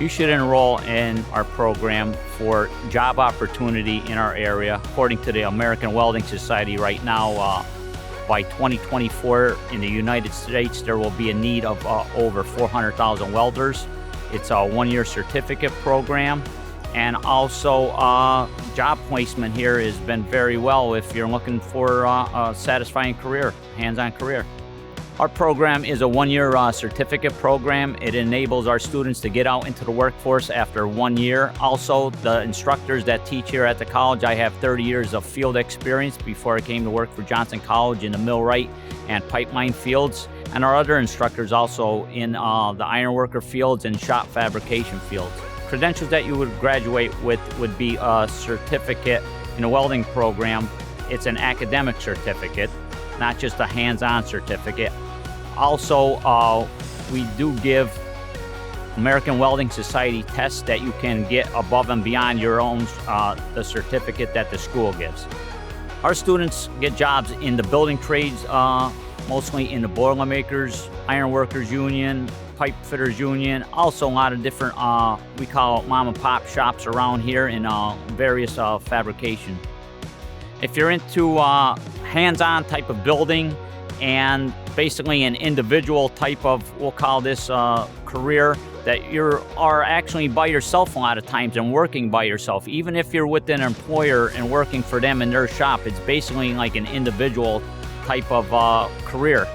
You should enroll in our program for job opportunity in our area. According to the American Welding Society right now, by 2024 in the United States, there will be a need of over 400,000 welders. It's a one-year certificate program. And also, job placement here has been very well if you're looking for a satisfying career, hands-on career. Our program is a one-year certificate program. It enables our students to get out into the workforce after 1 year. Also, the instructors that teach here at the college, I have 30 years of field experience before I came to work for Johnson College in the millwright and pipeline fields. And our other instructors also in the ironworker fields and shop fabrication fields. Credentials that you would graduate with would be a certificate in a welding program. It's an academic certificate, not just a hands-on certificate. Also, we do give American Welding Society tests that you can get above and beyond your own the certificate that the school gives. Our students get jobs in the building trades, mostly in the Boilermakers, Ironworkers Union, Pipe Fitters Union, also a lot of different, we call it mom and pop shops around here in various fabrication. If you're into hands-on type of building and basically an individual type of, we'll call this career, that you are actually by yourself a lot of times and working by yourself. Even if you're with an employer and working for them in their shop, it's basically like an individual type of career.